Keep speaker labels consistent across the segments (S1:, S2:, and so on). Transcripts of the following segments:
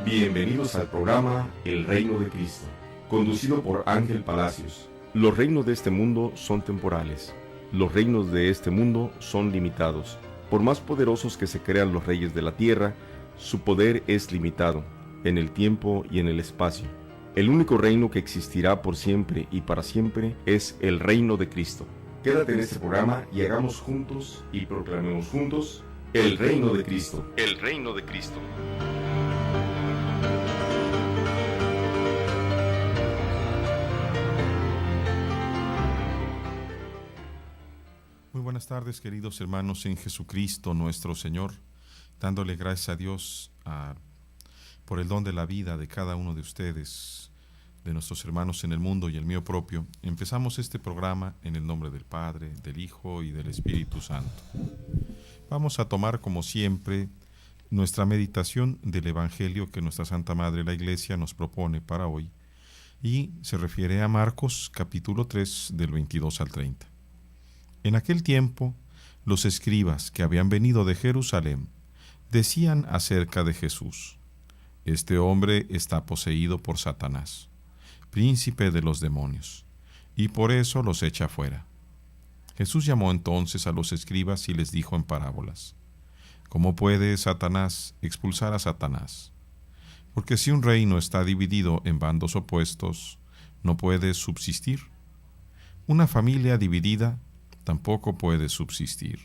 S1: Bienvenidos al programa El Reino de Cristo, conducido por Ángel Palacios. Los reinos de este mundo son temporales. Los reinos de este mundo son limitados. Por más poderosos que se crean los reyes de la tierra, su poder es limitado, en el tiempo y en el espacio. El único reino que existirá por siempre y para siempre es el reino de Cristo. Quédate en este programa y hagamos juntos y proclamemos juntos el reino de Cristo. El reino de Cristo.
S2: Muy buenas tardes, queridos hermanos en Jesucristo nuestro Señor, dándole gracias a Dios por el don de la vida de cada uno de ustedes, de nuestros hermanos en el mundo y el mío propio. Empezamos este programa en el nombre del Padre, del Hijo y del Espíritu Santo. Vamos a tomar, como siempre, nuestra meditación del Evangelio que nuestra Santa Madre, la Iglesia, nos propone para hoy, y se refiere a Marcos, capítulo 3, del 22 al 30. En aquel tiempo, los escribas que habían venido de Jerusalén decían acerca de Jesús: «Este hombre está poseído por Satanás, príncipe de los demonios, y por eso los echa fuera». Jesús llamó entonces a los escribas y les dijo en parábolas: «¿Cómo puede Satanás expulsar a Satanás? Porque si un reino está dividido en bandos opuestos, no puede subsistir. Una familia dividida tampoco puede subsistir.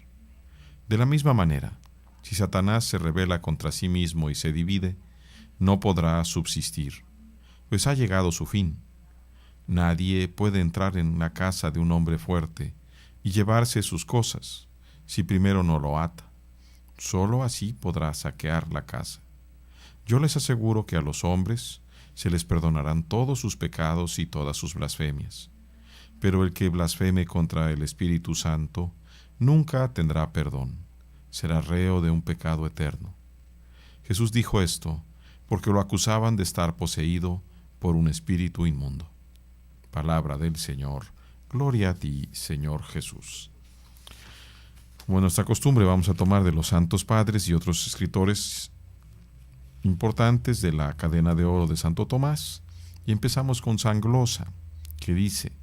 S2: De la misma manera, si Satanás se rebela contra sí mismo y se divide, no podrá subsistir, pues ha llegado su fin. Nadie puede entrar en la casa de un hombre fuerte y llevarse sus cosas, si primero no lo ata. Solo así podrá saquear la casa. Yo les aseguro que a los hombres se les perdonarán todos sus pecados y todas sus blasfemias. Pero el que blasfeme contra el Espíritu Santo nunca tendrá perdón. Será reo de un pecado eterno». Jesús dijo esto porque lo acusaban de estar poseído por un espíritu inmundo. Palabra del Señor. Gloria a ti, Señor Jesús. Como nuestra costumbre, vamos a tomar de los Santos Padres y otros escritores importantes de la cadena de oro de Santo Tomás. Y empezamos con San Glosa, que dice: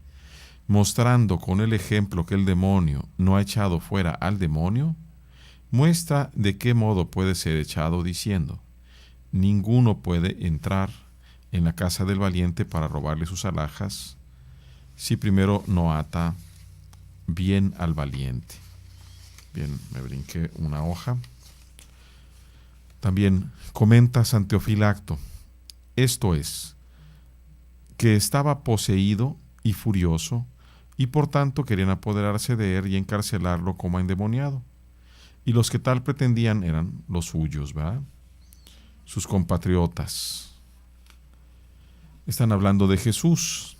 S2: «Mostrando con el ejemplo que el demonio no ha echado fuera al demonio, muestra de qué modo puede ser echado, diciendo: ninguno puede entrar en la casa del valiente para robarle sus alhajas, si primero no ata bien al valiente». Bien, me brinqué una hoja. También comenta San Teofilacto: «Esto es, que estaba poseído y furioso, y por tanto querían apoderarse de él y encarcelarlo como endemoniado. Y los que tal pretendían eran los suyos, ¿verdad? Sus compatriotas». Están hablando de Jesús.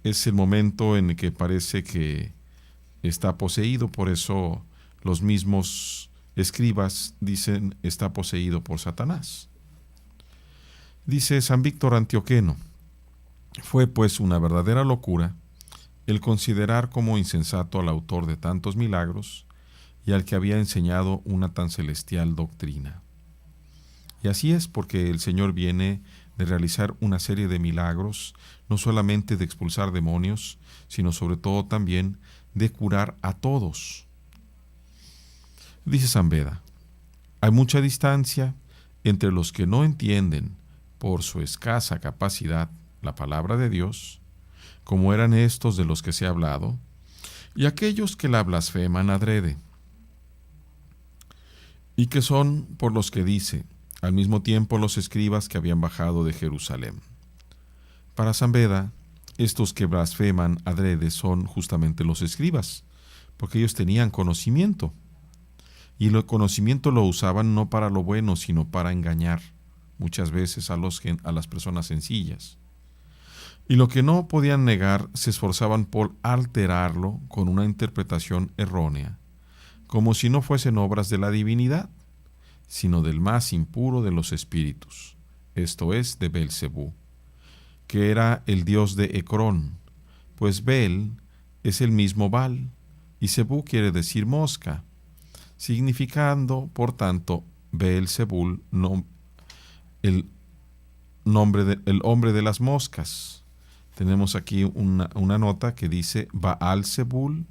S2: Es el momento en el que parece que está poseído, por eso los mismos escribas dicen: está poseído por Satanás. Dice San Víctor Antioqueno: «Fue pues una verdadera locura el considerar como insensato al autor de tantos milagros y al que había enseñado una tan celestial doctrina». Y así es, porque el Señor viene de realizar una serie de milagros, no solamente de expulsar demonios, sino sobre todo también de curar a todos. Dice San Beda: «Hay mucha distancia entre los que no entienden por su escasa capacidad la palabra de Dios, como eran estos de los que se ha hablado, y aquellos que la blasfeman adrede, y que son por los que dice al mismo tiempo los escribas que habían bajado de Jerusalén». Para San Beda, estos que blasfeman adrede son justamente los escribas, porque ellos tenían conocimiento, y el conocimiento lo usaban no para lo bueno, sino para engañar muchas veces a las personas sencillas. Y lo que no podían negar, se esforzaban por alterarlo con una interpretación errónea, como si no fuesen obras de la divinidad, sino del más impuro de los espíritus, esto es, de Belcebú, que era el dios de Ecrón, pues Bel es el mismo Baal, y Cebú quiere decir mosca, significando, por tanto, Beelzebul, el hombre de las moscas. Tenemos aquí una nota que dice Baal-Zebul,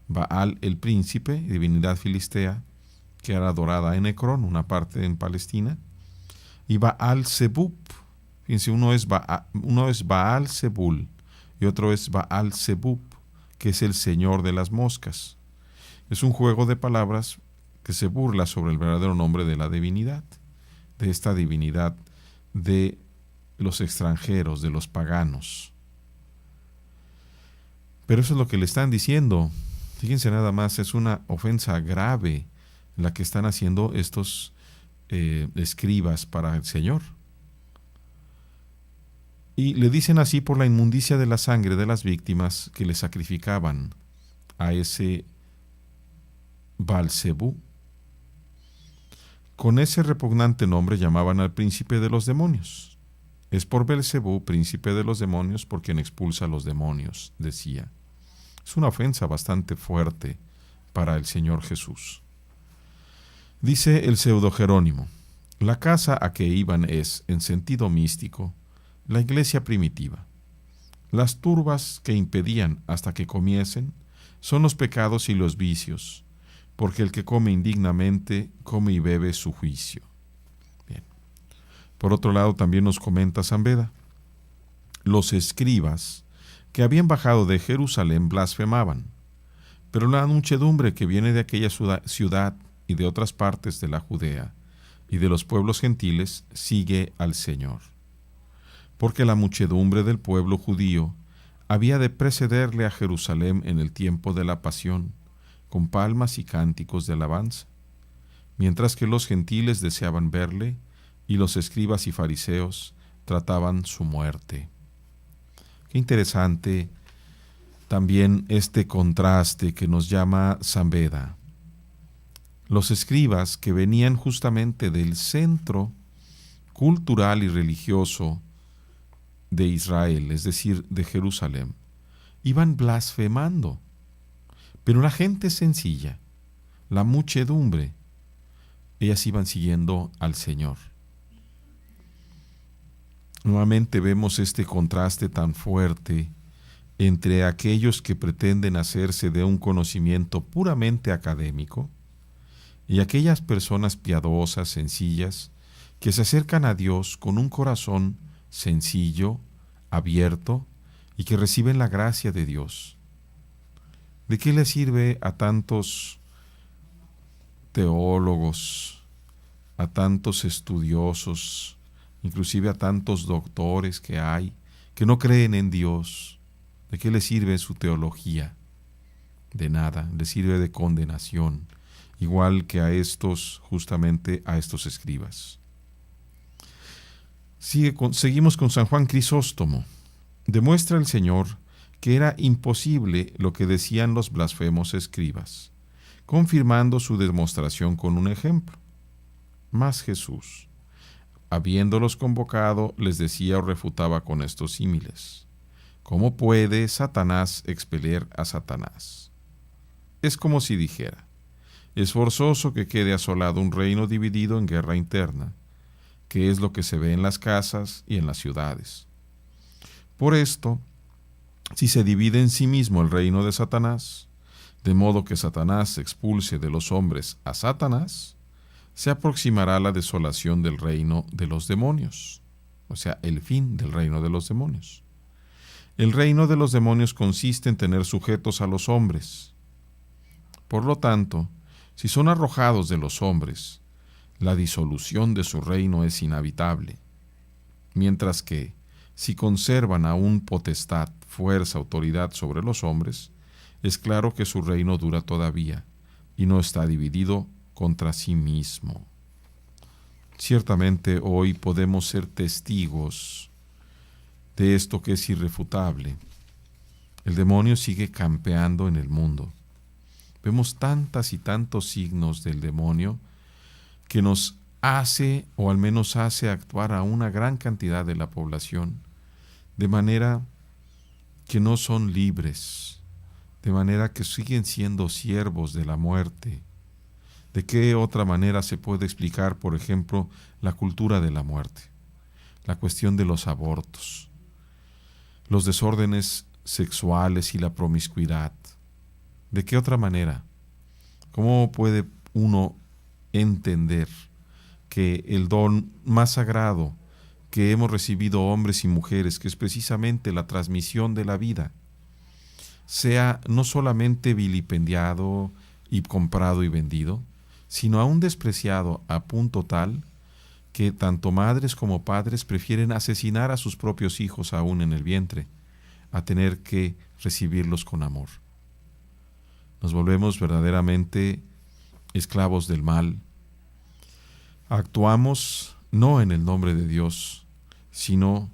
S2: Baal el príncipe, divinidad filistea, que era adorada en Ecrón, una parte en Palestina, y Baal-Zebub. Fíjense, uno es Baal-Zebul y otro es Baal-Zebub, que es el señor de las moscas. Es un juego de palabras que se burla sobre el verdadero nombre de la divinidad, de esta divinidad de los extranjeros, de los paganos. Pero eso es lo que le están diciendo. Fíjense nada más, es una ofensa grave la que están haciendo estos escribas para el Señor. Y le dicen así por la inmundicia de la sangre de las víctimas que le sacrificaban a ese Baal-Zebú. Con ese repugnante nombre llamaban al príncipe de los demonios. Es por Beelzebú, príncipe de los demonios, por quien expulsa a los demonios, decía. Es una ofensa bastante fuerte para el Señor Jesús. Dice el pseudo Jerónimo, la casa a que iban es, en sentido místico, la iglesia primitiva. Las turbas que impedían hasta que comiesen son los pecados y los vicios, porque el que come indignamente come y bebe su juicio. Bien. Por otro lado, también nos comenta San Beda, los escribas que habían bajado de Jerusalén blasfemaban, pero la muchedumbre que viene de aquella ciudad y de otras partes de la Judea y de los pueblos gentiles sigue al Señor. Porque la muchedumbre del pueblo judío había de precederle a Jerusalén en el tiempo de la pasión, con palmas y cánticos de alabanza, mientras que los gentiles deseaban verle y los escribas y fariseos trataban su muerte. Qué interesante también este contraste que nos llama San Beda. Los escribas que venían justamente del centro cultural y religioso de Israel, es decir, de Jerusalén, iban blasfemando. Pero la gente sencilla, la muchedumbre, ellas iban siguiendo al Señor. Nuevamente vemos este contraste tan fuerte entre aquellos que pretenden hacerse de un conocimiento puramente académico y aquellas personas piadosas, sencillas, que se acercan a Dios con un corazón sencillo, abierto y que reciben la gracia de Dios. ¿De qué le sirve a tantos teólogos, a tantos estudiosos, inclusive a tantos doctores que hay, que no creen en Dios? ¿De qué le sirve su teología? De nada, le sirve de condenación, igual que a estos, justamente a estos escribas. Seguimos con San Juan Crisóstomo. Demuestra el Señor que era imposible lo que decían los blasfemos escribas, confirmando su demostración con un ejemplo. Mas Jesús, habiéndolos convocado, les decía o refutaba con estos símiles: ¿cómo puede Satanás expeler a Satanás? Es como si dijera: es forzoso que quede asolado un reino dividido en guerra interna, que es lo que se ve en las casas y en las ciudades. Por esto, si se divide en sí mismo el reino de Satanás, de modo que Satanás expulse de los hombres a Satanás, se aproximará la desolación del reino de los demonios, o sea, el fin del reino de los demonios. El reino de los demonios consiste en tener sujetos a los hombres. Por lo tanto, si son arrojados de los hombres, la disolución de su reino es inhabitable, mientras que, si conservan aún potestad, fuerza, autoridad sobre los hombres, es claro que su reino dura todavía y no está dividido contra sí mismo. Ciertamente hoy podemos ser testigos de esto que es irrefutable. El demonio sigue campeando en el mundo. Vemos tantas y tantos signos del demonio que nos hace, o al menos hace actuar a una gran cantidad de la población, de manera que no son libres, de manera que siguen siendo siervos de la muerte, ¿De qué otra manera se puede explicar, por ejemplo, la cultura de la muerte, la cuestión de los abortos, los desórdenes sexuales y la promiscuidad? ¿De qué otra manera? ¿Cómo puede uno entender que el don más sagrado que hemos recibido hombres y mujeres, que es precisamente la transmisión de la vida, sea no solamente vilipendiado y comprado y vendido, sino aún despreciado a punto tal que tanto madres como padres prefieren asesinar a sus propios hijos aún en el vientre, a tener que recibirlos con amor? Nos volvemos verdaderamente esclavos del mal. Actuamos no en el nombre de Dios, sino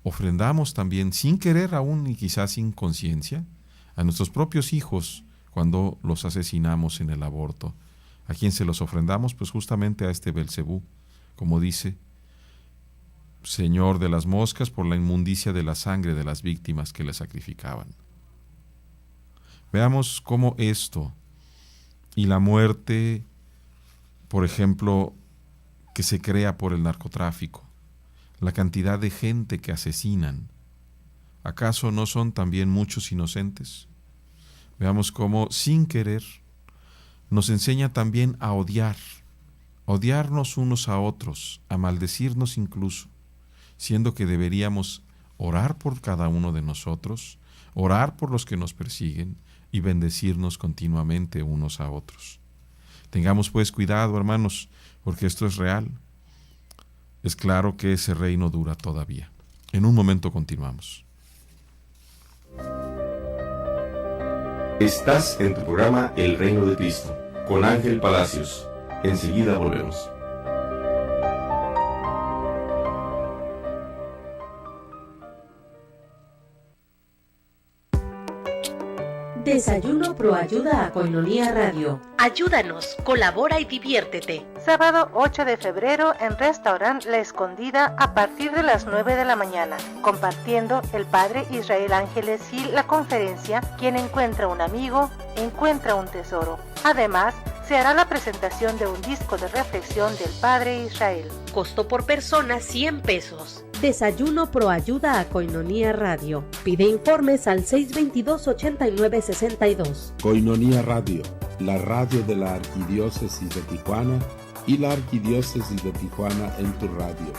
S2: ofrendamos también, sin querer aún y quizás sin conciencia, a nuestros propios hijos cuando los asesinamos en el aborto. ¿A quién se los ofrendamos? Pues justamente a este Belcebú, como dice, señor de las moscas, por la inmundicia de la sangre de las víctimas que le sacrificaban. Veamos cómo esto y la muerte, por ejemplo, que se crea por el narcotráfico, la cantidad de gente que asesinan, ¿acaso no son también muchos inocentes? Veamos cómo, sin querer, nos enseña también a odiarnos unos a otros, a maldecirnos incluso, siendo que deberíamos orar por cada uno de nosotros, orar por los que nos persiguen y bendecirnos continuamente unos a otros. Tengamos pues cuidado, hermanos, porque esto es real. Es claro que ese reino dura todavía. En un momento continuamos.
S1: Estás en tu programa El Reino de Cristo, con Ángel Palacios. Enseguida volvemos.
S3: Desayuno Proayuda a Koinonia Radio. Ayúdanos, colabora y diviértete.
S4: Sábado 8 de febrero en Restaurant La Escondida a partir de las 9 de la mañana, compartiendo el Padre Israel Ángeles Gil la conferencia Quien encuentra un amigo, encuentra un tesoro. Además, se hará la presentación de un disco de reflexión del Padre Israel.
S3: Costo por persona 100 pesos. Desayuno Proayuda a Koinonia Radio. Pide informes al 622-8962.
S5: Koinonia Radio, la radio de la Arquidiócesis de Tijuana y la Arquidiócesis de Tijuana en tu radio.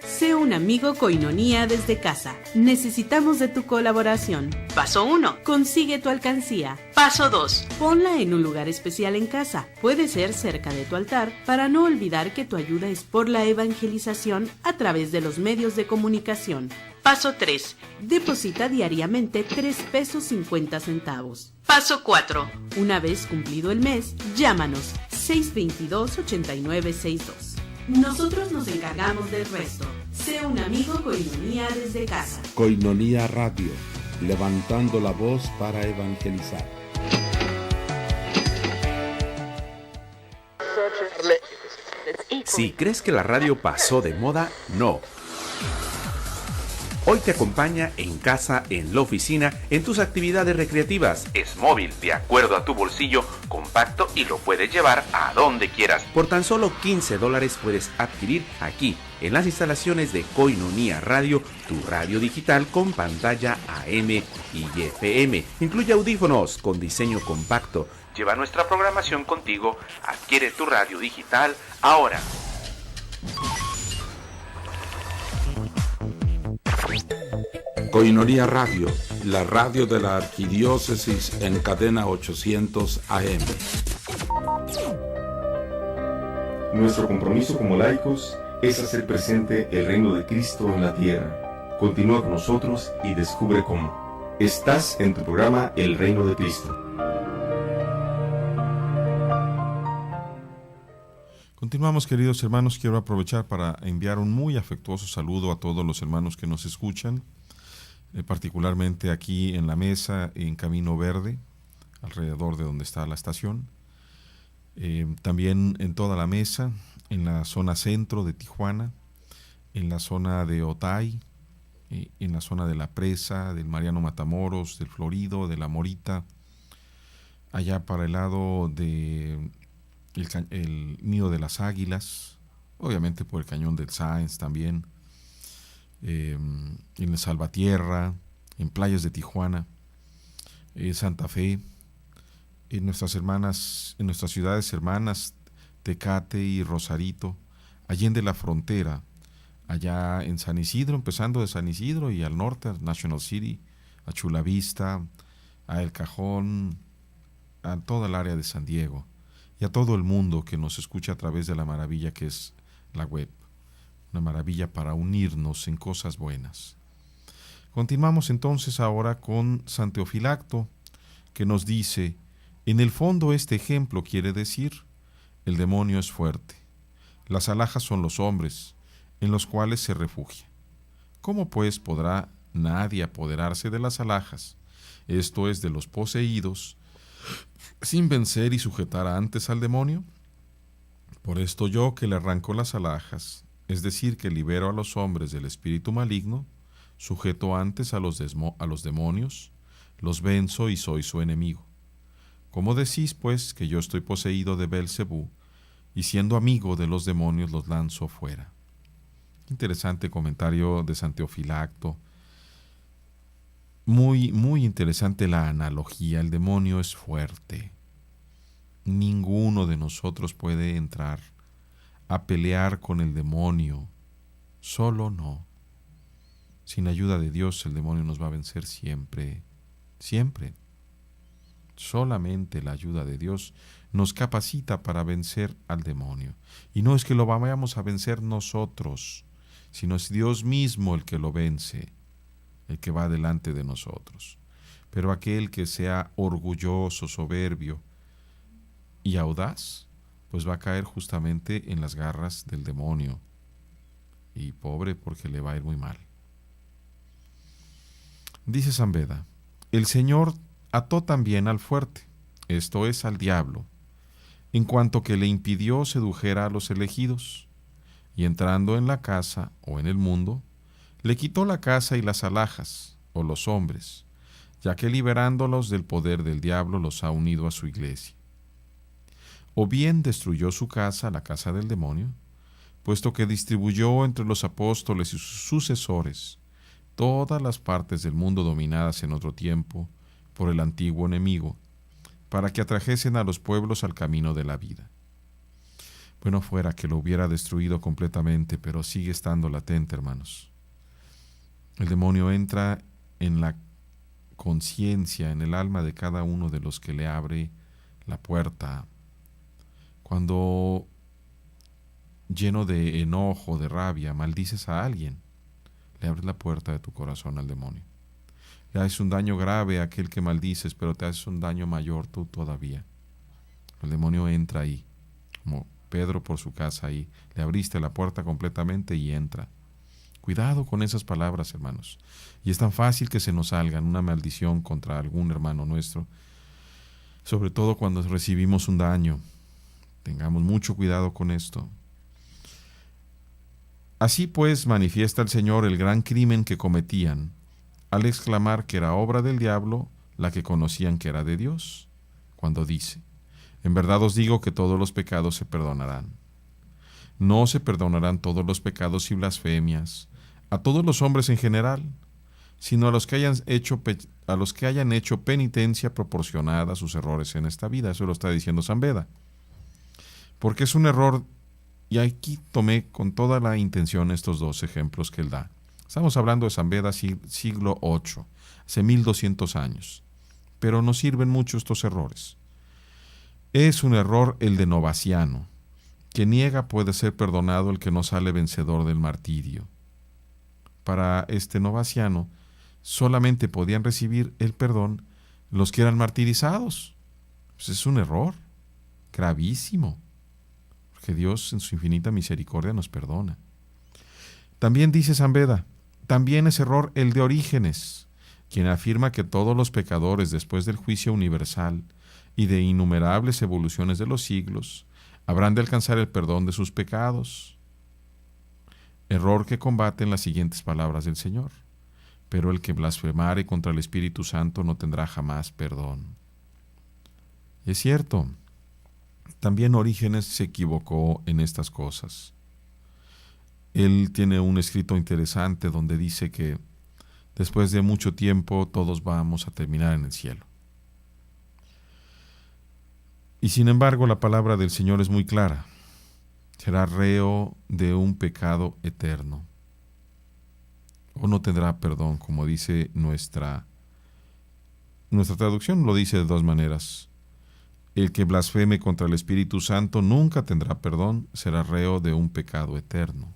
S6: Sé un amigo Koinonia desde casa. Necesitamos de tu colaboración. Paso 1. Consigue tu alcancía. Paso 2. Ponla en un lugar especial en casa. Puede ser cerca de tu altar para no olvidar que tu ayuda es por la evangelización a través de los medios de comunicación. Paso 3. Deposita diariamente 3 pesos 50 centavos. Paso 4. Una vez cumplido el mes, llámanos 622-8962. Nosotros nos encargamos del resto. Sé un amigo Koinonia desde casa.
S5: Koinonia Radio, levantando la voz para evangelizar.
S7: Si crees que la radio pasó de moda, no. Hoy te acompaña en casa, en la oficina, en tus actividades recreativas. Es móvil, de acuerdo a tu bolsillo, compacto y lo puedes llevar a donde quieras. Por tan solo $15 puedes adquirir aquí, en las instalaciones de Koinonia Radio, tu radio digital con pantalla AM y FM. Incluye audífonos con diseño compacto. Lleva nuestra programación contigo. Adquiere tu radio digital ahora.
S5: Koinonia Radio, la radio de la Arquidiócesis en cadena 800 AM.
S1: Nuestro compromiso como laicos es hacer presente el reino de Cristo en la tierra. Continúa con nosotros y descubre cómo. Estás en tu programa El Reino de Cristo.
S2: Continuamos, queridos hermanos. Quiero aprovechar para enviar un muy afectuoso saludo a todos los hermanos que nos escuchan, particularmente aquí en la mesa, en Camino Verde, alrededor de donde está la estación. También en toda la mesa, en la zona centro de Tijuana, en la zona de Otay, en la zona de La Presa, del Mariano Matamoros, del Florido, de La Morita, allá para el lado de el Nido de las Águilas, obviamente por el Cañón del Sáenz también, en el Salvatierra, en playas de Tijuana, Santa Fe, en nuestras ciudades hermanas Tecate y Rosarito, Allende la Frontera, allá en San Isidro, empezando de San Isidro y al norte, a National City, a Chula Vista, a El Cajón, a toda el área de San Diego y a todo el mundo que nos escucha a través de la maravilla que es la web, una maravilla para unirnos en cosas buenas. Continuamos entonces ahora con San Teofilacto, que nos dice: en el fondo este ejemplo quiere decir, el demonio es fuerte, las alhajas son los hombres, en los cuales se refugia. ¿Cómo pues podrá nadie apoderarse de las alhajas, esto es de los poseídos, sin vencer y sujetar antes al demonio? Por esto yo, que le arranco las alhajas, es decir, que libero a los hombres del espíritu maligno, sujeto antes a los demonios, los venzo y soy su enemigo. ¿Cómo decís, pues, que yo estoy poseído de Belcebú, y siendo amigo de los demonios los lanzo fuera? Interesante comentario de San Teofilacto. Muy, muy interesante la analogía. El demonio es fuerte. Ninguno de nosotros puede entrar a pelear con el demonio. Solo no. Sin ayuda de Dios, el demonio nos va a vencer siempre. Siempre. Solamente la ayuda de Dios nos capacita para vencer al demonio. Y no es que lo vayamos a vencer nosotros, sino es Dios mismo el que lo vence, el que va delante de nosotros. Pero aquel que sea orgulloso, soberbio y audaz, pues va a caer justamente en las garras del demonio. Y pobre, porque le va a ir muy mal. Dice San Beda: el Señor ató también al fuerte, esto es, al diablo, en cuanto que le impidió sedujera a los elegidos, y entrando en la casa o en el mundo, le quitó la casa y las alhajas, o los hombres, ya que liberándolos del poder del diablo los ha unido a su iglesia. O bien destruyó su casa, la casa del demonio, puesto que distribuyó entre los apóstoles y sus sucesores todas las partes del mundo dominadas en otro tiempo por el antiguo enemigo, para que atrajesen a los pueblos al camino de la vida. Bueno, fuera que lo hubiera destruido completamente, pero sigue estando latente, hermanos. El demonio entra en la conciencia, en el alma de cada uno de los que le abre la puerta. Cuando, lleno de enojo, de rabia, maldices a alguien, le abres la puerta de tu corazón al demonio. Le haces un daño grave a aquel que maldices, pero te haces un daño mayor tú todavía. El demonio entra ahí, como Pedro por su casa ahí. Le abriste la puerta completamente y entra. Cuidado con esas palabras, hermanos. Y es tan fácil que se nos salgan una maldición contra algún hermano nuestro, sobre todo cuando recibimos un daño. Tengamos mucho cuidado con esto. Así pues manifiesta el Señor el gran crimen que cometían al exclamar que era obra del diablo la que conocían que era de Dios, cuando dice: en verdad os digo que todos los pecados se perdonarán. No se perdonarán todos los pecados y blasfemias a todos los hombres en general, sino a los que hayan hecho penitencia proporcionada a sus errores en esta vida. Eso lo está diciendo San Beda. Porque es un error, y aquí tomé con toda la intención estos dos ejemplos que él da. Estamos hablando de San Beda, siglo VIII, hace 1200 años. Pero nos sirven mucho estos errores. Es un error el de Novaciano, que niega puede ser perdonado el que no sale vencedor del martirio. Para este Novaciano, solamente podían recibir el perdón los que eran martirizados. Pues es un error gravísimo, porque Dios en su infinita misericordia nos perdona. También dice San Beda, también es error el de Orígenes, quien afirma que todos los pecadores después del juicio universal y de innumerables evoluciones de los siglos habrán de alcanzar el perdón de sus pecados. Error que combaten las siguientes palabras del Señor: pero el que blasfemare contra el Espíritu Santo no tendrá jamás perdón. Es cierto, también Orígenes se equivocó en estas cosas. Él tiene un escrito interesante donde dice que después de mucho tiempo todos vamos a terminar en el cielo. Y sin embargo, la palabra del Señor es muy clara. Será reo de un pecado eterno. O no tendrá perdón, como dice nuestra traducción, lo dice de dos maneras. El que blasfeme contra el Espíritu Santo nunca tendrá perdón, será reo de un pecado eterno.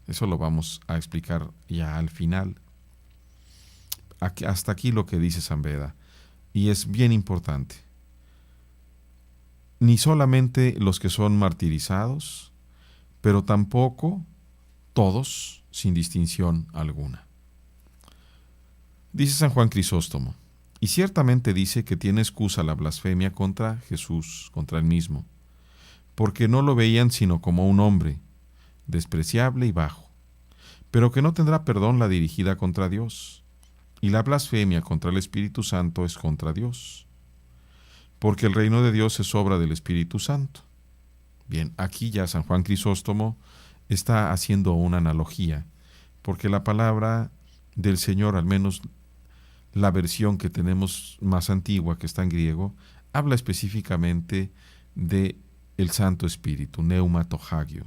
S2: Eso lo vamos a explicar ya al final. Hasta aquí lo que dice San Beda. Y es bien importante. Ni solamente los que son martirizados, pero tampoco todos, sin distinción alguna. Dice San Juan Crisóstomo, y ciertamente dice que tiene excusa la blasfemia contra Jesús, contra él mismo, porque no lo veían sino como un hombre, despreciable y bajo, pero que no tendrá perdón la dirigida contra Dios, y la blasfemia contra el Espíritu Santo es contra Dios, porque el reino de Dios es obra del Espíritu Santo. Bien, aquí ya San Juan Crisóstomo está haciendo una analogía, porque la palabra del Señor, al menos la versión que tenemos más antigua, que está en griego, habla específicamente de el Santo Espíritu, pneumatologio.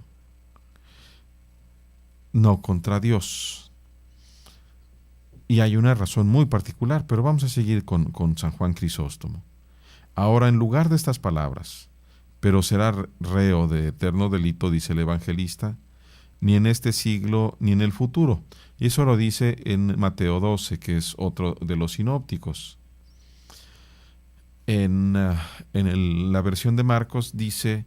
S2: No contra Dios. Y hay una razón muy particular, pero vamos a seguir con San Juan Crisóstomo. Ahora, en lugar de estas palabras, pero será reo de eterno delito, dice el evangelista, ni en este siglo ni en el futuro. Y eso lo dice en Mateo 12, que es otro de los sinópticos. En la versión de Marcos dice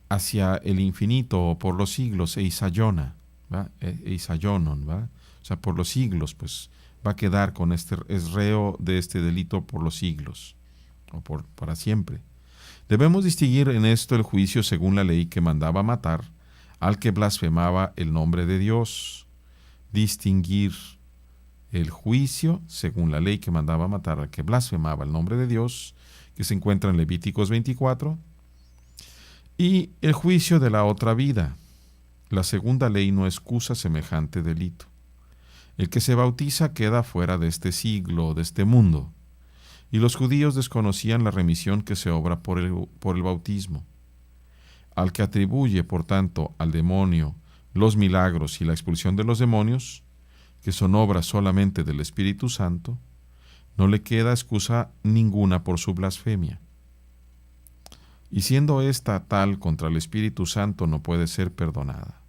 S2: hacia el infinito o por los siglos, eisayona, ¿va? Eisayonon, ¿va? O sea, por los siglos, pues va a quedar con es reo de este delito por los siglos, o para siempre. Debemos distinguir en esto el juicio según la ley que mandaba matar al que blasfemaba el nombre de Dios. Distinguir el juicio según la ley que mandaba matar al que blasfemaba el nombre de Dios, que se encuentra en Levíticos 24, y el juicio de la otra vida. La segunda ley no excusa semejante delito. El que se bautiza queda fuera de este siglo, de este mundo. Y los judíos desconocían la remisión que se obra por el bautismo. Al que atribuye, por tanto, al demonio los milagros y la expulsión de los demonios, que son obras solamente del Espíritu Santo, no le queda excusa ninguna por su blasfemia. Y siendo esta tal contra el Espíritu Santo, no puede ser perdonada.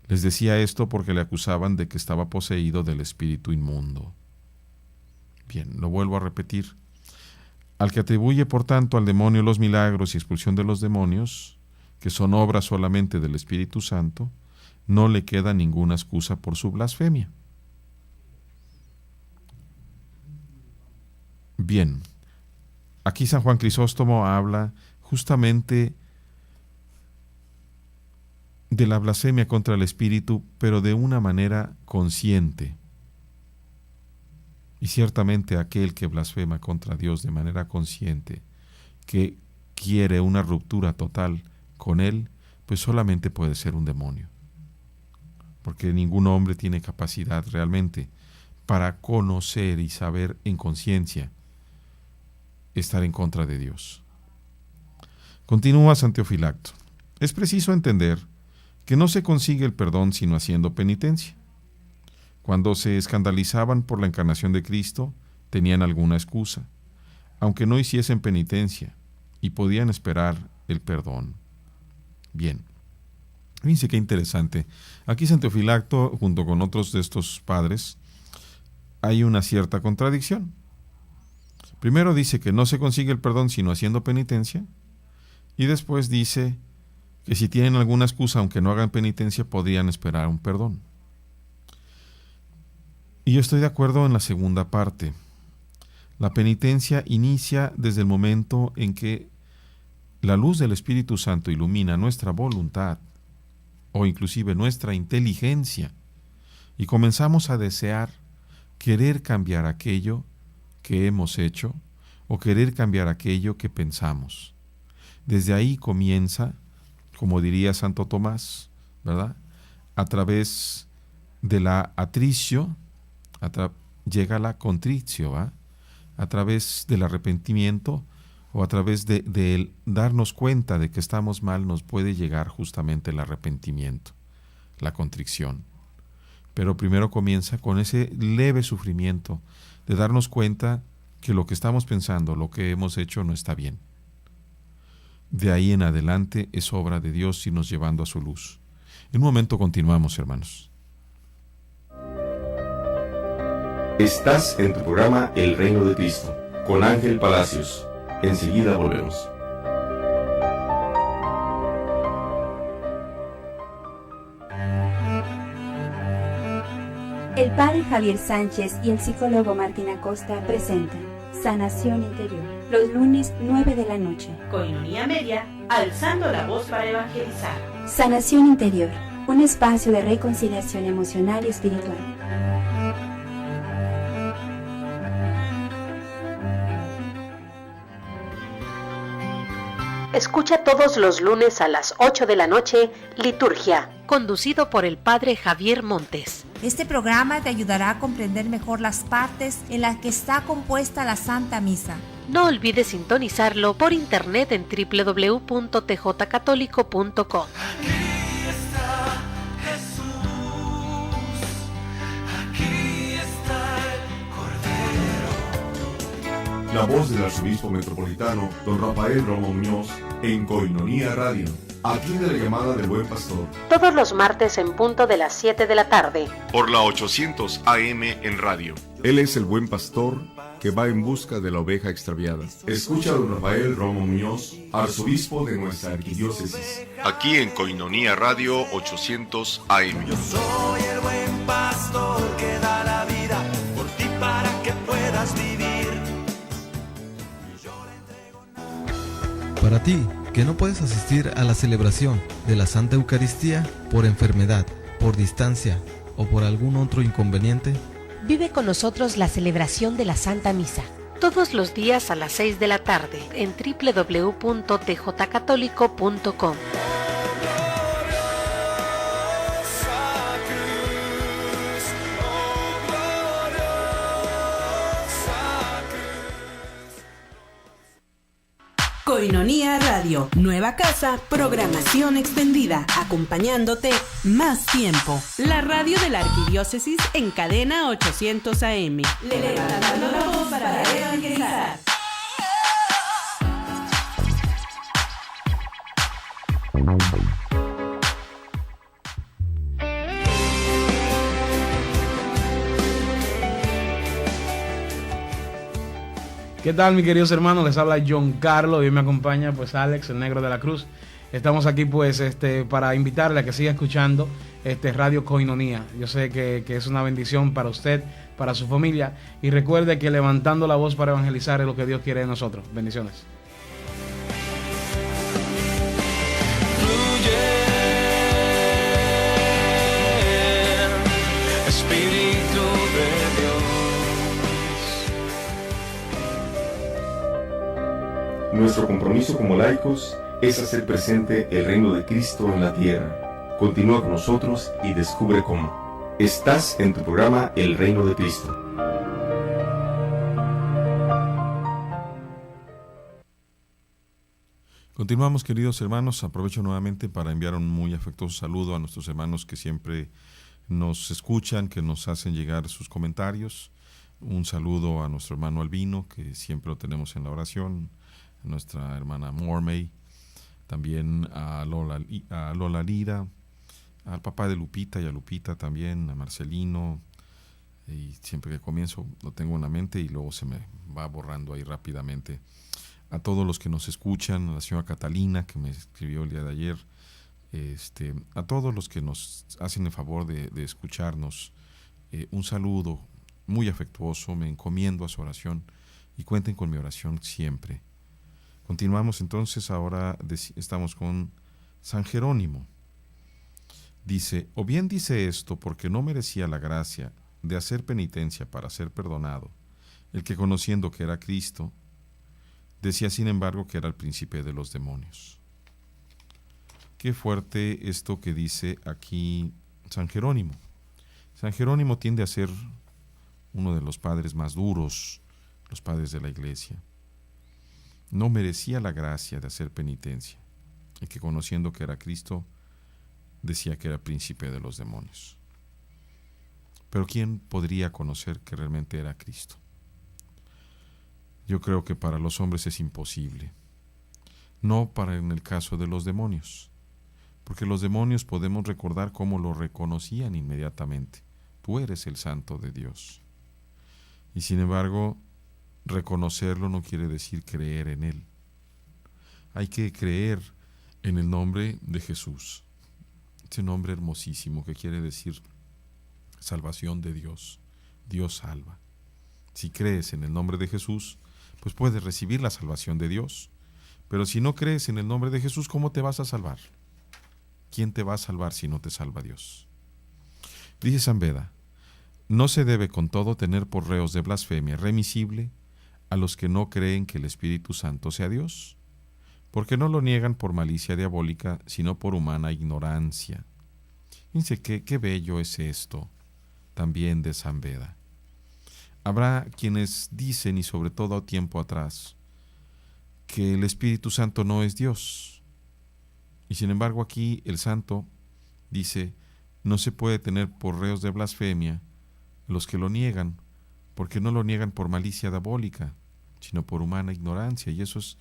S2: Les decía esto porque le acusaban de que estaba poseído del espíritu inmundo. Bien, lo vuelvo a repetir. Al que atribuye, por tanto, al demonio los milagros y expulsión de los demonios, que son obras solamente del Espíritu Santo, no le queda ninguna excusa por su blasfemia. Bien, aquí San Juan Crisóstomo habla justamente de la blasfemia contra el Espíritu, pero de una manera consciente. Y ciertamente aquel que blasfema contra Dios de manera consciente, que quiere una ruptura total con Él, pues solamente puede ser un demonio. Porque ningún hombre tiene capacidad realmente para conocer y saber en conciencia estar en contra de Dios. Continúa San Teofilacto. Es preciso entender que no se consigue el perdón sino haciendo penitencia. Cuando se escandalizaban por la encarnación de Cristo, tenían alguna excusa, aunque no hiciesen penitencia, y podían esperar el perdón. Bien, fíjense qué interesante. Aquí San Teofilacto, junto con otros de estos padres, hay una cierta contradicción. Primero dice que no se consigue el perdón sino haciendo penitencia, y después dice que si tienen alguna excusa, aunque no hagan penitencia, podrían esperar un perdón. Y yo estoy de acuerdo en la segunda parte. La penitencia inicia desde el momento en que la luz del Espíritu Santo ilumina nuestra voluntad, o inclusive nuestra inteligencia, y comenzamos a desear, querer cambiar aquello que hemos hecho o querer cambiar aquello que pensamos. Desde ahí comienza, como diría Santo Tomás, ¿verdad? A través de la atricio, llega la contricio, ¿va? A través del arrepentimiento o a través de darnos cuenta de que estamos mal, nos puede llegar justamente el arrepentimiento, la contrición. Pero primero comienza con ese leve sufrimiento de darnos cuenta que lo que estamos pensando, lo que hemos hecho no está bien. De ahí en adelante es obra de Dios irnos llevando a su luz. En un momento continuamos, hermanos.
S1: Estás en tu programa El Reino de Cristo, con Ángel Palacios. Enseguida volvemos.
S8: El padre Javier Sánchez y el psicólogo Martín Acosta presentan Sanación Interior, los lunes 9 de la noche.
S6: Coinonía Media, alzando la voz para evangelizar.
S8: Sanación Interior, un espacio de reconciliación emocional y espiritual.
S3: Escucha todos los lunes a las 8 de la noche, Liturgia, conducido por el padre Javier Montes.
S9: Este programa te ayudará a comprender mejor las partes en las que está compuesta la Santa Misa.
S3: No olvides sintonizarlo por internet en www.tjcatólico.com.
S1: La voz del arzobispo metropolitano, don Rafael Romo Muñoz, en Coinonía Radio. Atiende la llamada del Buen Pastor.
S3: Todos los martes en punto de las 7 de la tarde.
S1: Por la 800 AM en radio. Él es el buen pastor que va en busca de la oveja extraviada. Escucha a don Rafael Romo Muñoz, arzobispo de nuestra arquidiócesis. Aquí en Coinonía Radio 800 AM.
S10: Yo soy el buen pastor que da la vida por ti para que puedas vivir.
S11: Para ti, que no puedes asistir a la celebración de la Santa Eucaristía por enfermedad, por distancia o por algún otro inconveniente,
S3: vive con nosotros la celebración de la Santa Misa. Todos los días a las 6 de la tarde en www.tjcatólico.com.
S6: Coinonía Radio, nueva casa, programación extendida, acompañándote más tiempo. La radio de la Arquidiócesis en cadena 800 AM. Levantando la voz para evangelizar.
S12: ¿Qué tal, mis queridos hermanos? Les habla John Carlos y hoy me acompaña pues Alex, el Negro de la Cruz. Estamos aquí pues para invitarle a que siga escuchando Radio Coinonía. Yo sé que es una bendición para usted, para su familia, y recuerde que levantando la voz para evangelizar es lo que Dios quiere de nosotros. Bendiciones.
S1: Nuestro compromiso como laicos es hacer presente el reino de Cristo en la tierra. Continúa con nosotros y descubre cómo. Estás en tu programa El Reino de Cristo.
S2: Continuamos, queridos hermanos. Aprovecho nuevamente para enviar un muy afectuoso saludo a nuestros hermanos que siempre nos escuchan, que nos hacen llegar sus comentarios. Un saludo a nuestro hermano Albino, que siempre lo tenemos en la oración, a nuestra hermana Mormey, también a Lola Lira, al papá de Lupita y a Lupita también, a Marcelino, y siempre que comienzo lo tengo en la mente y luego se me va borrando ahí rápidamente. A todos los que nos escuchan, a la señora Catalina que me escribió el día de ayer, a todos los que nos hacen el favor de escucharnos, un saludo muy afectuoso, me encomiendo a su oración y cuenten con mi oración siempre. Continuamos entonces, ahora estamos con San Jerónimo. Dice, o bien dice esto porque no merecía la gracia de hacer penitencia para ser perdonado, el que conociendo que era Cristo, decía sin embargo que era el príncipe de los demonios. Qué fuerte esto que dice aquí San Jerónimo. San Jerónimo tiende a ser uno de los padres más duros, los padres de la Iglesia. No merecía la gracia de hacer penitencia, el que conociendo que era Cristo, decía que era príncipe de los demonios. Pero ¿quién podría conocer que realmente era Cristo? Yo creo que para los hombres es imposible. No para en el caso de los demonios, porque los demonios podemos recordar cómo lo reconocían inmediatamente. Tú eres el Santo de Dios. Y sin embargo, reconocerlo no quiere decir creer en Él. Hay que creer en el nombre de Jesús. Ese nombre hermosísimo que quiere decir salvación de Dios. Dios salva. Si crees en el nombre de Jesús, pues puedes recibir la salvación de Dios. Pero si no crees en el nombre de Jesús, ¿cómo te vas a salvar? ¿Quién te va a salvar si no te salva Dios? Dice San Beda, no se debe con todo tener por reos de blasfemia remisible a los que no creen que el Espíritu Santo sea Dios, porque no lo niegan por malicia diabólica, sino por humana ignorancia. Fíjense qué bello es esto, también de San Beda. Habrá quienes dicen, y sobre todo tiempo atrás, que el Espíritu Santo no es Dios. Y sin embargo aquí el santo dice, no se puede tener por reos de blasfemia los que lo niegan, porque no lo niegan por malicia diabólica, sino por humana ignorancia. Y eso es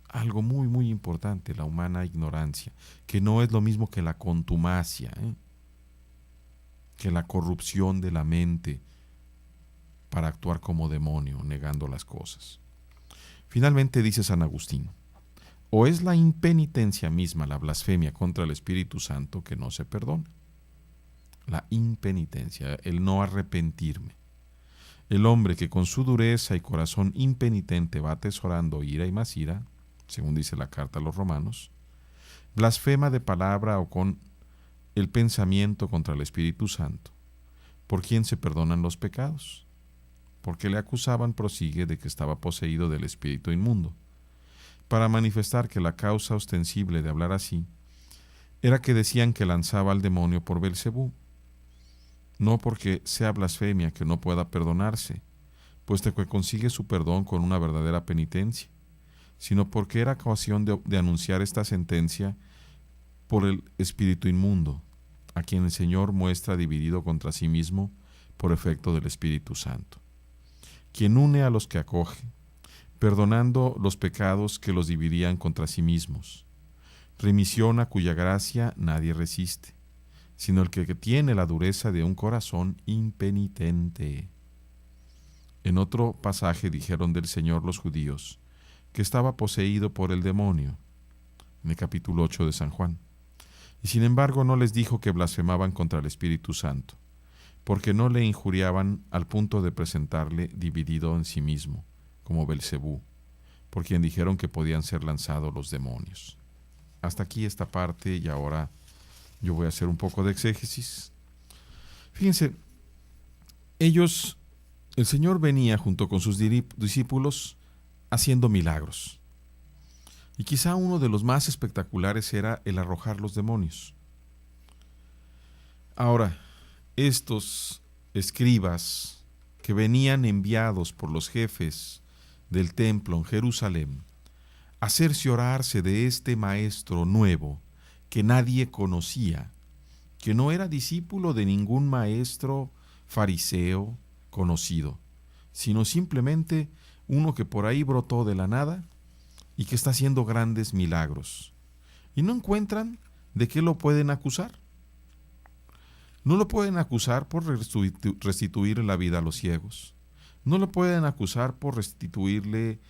S2: algo muy, muy importante, la humana ignorancia, que no es lo mismo que la contumacia, que la corrupción de la mente para actuar como demonio, negando las cosas. Finalmente dice San Agustín, o es la impenitencia misma la blasfemia contra el Espíritu Santo que no se perdona. La impenitencia, el no arrepentirme. El hombre que con su dureza y corazón impenitente va atesorando ira y más ira, según dice la carta a los romanos, blasfema de palabra o con el pensamiento contra el Espíritu Santo, por quien se perdonan los pecados, porque le acusaban, prosigue, de que estaba poseído del espíritu inmundo, para manifestar que la causa ostensible de hablar así era que decían que lanzaba al demonio por Belcebú, no porque sea blasfemia que no pueda perdonarse, puesto que consigue su perdón con una verdadera penitencia, sino porque era ocasión de anunciar esta sentencia por el espíritu inmundo, a quien el Señor muestra dividido contra sí mismo por efecto del Espíritu Santo, quien une a los que acoge, perdonando los pecados que los dividían contra sí mismos, remisión a cuya gracia nadie resiste, sino el que tiene la dureza de un corazón impenitente. En otro pasaje dijeron del Señor los judíos que estaba poseído por el demonio, en el capítulo 8 de San Juan, y sin embargo no les dijo que blasfemaban contra el Espíritu Santo, porque no le injuriaban al punto de presentarle dividido en sí mismo, como Belcebú, por quien dijeron que podían ser lanzados los demonios. Hasta aquí esta parte, y ahora yo voy a hacer un poco de exégesis. Fíjense, el Señor venía junto con sus discípulos haciendo milagros. Y quizá uno de los más espectaculares era el arrojar los demonios. Ahora, estos escribas que venían enviados por los jefes del templo en Jerusalén a cerciorarse de este maestro nuevo que nadie conocía, que no era discípulo de ningún maestro fariseo conocido, sino simplemente uno que por ahí brotó de la nada y que está haciendo grandes milagros. Y no encuentran de qué lo pueden acusar. No lo pueden acusar por restituir la vida a los ciegos. No lo pueden acusar por restituirle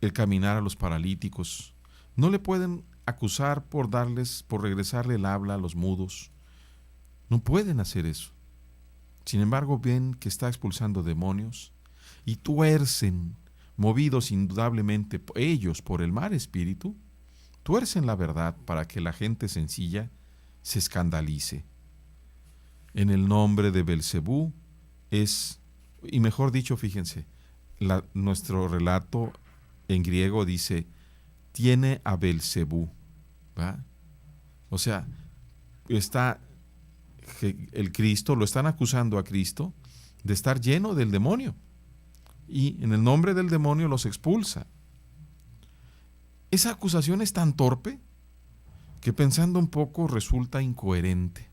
S2: el caminar a los paralíticos. No le pueden acusar por regresarle el habla a los mudos. No pueden hacer eso. Sin embargo, ven que está expulsando demonios y tuercen, movidos indudablemente ellos por el mal espíritu, tuercen la verdad para que la gente sencilla se escandalice. En el nombre de Belcebú es, y mejor dicho, fíjense, nuestro relato en griego dice, tiene a Belcebú, ¿va? O sea, está el Cristo, lo están acusando a Cristo de estar lleno del demonio, y en el nombre del demonio los expulsa. Esa acusación es tan torpe que, pensando un poco, resulta incoherente.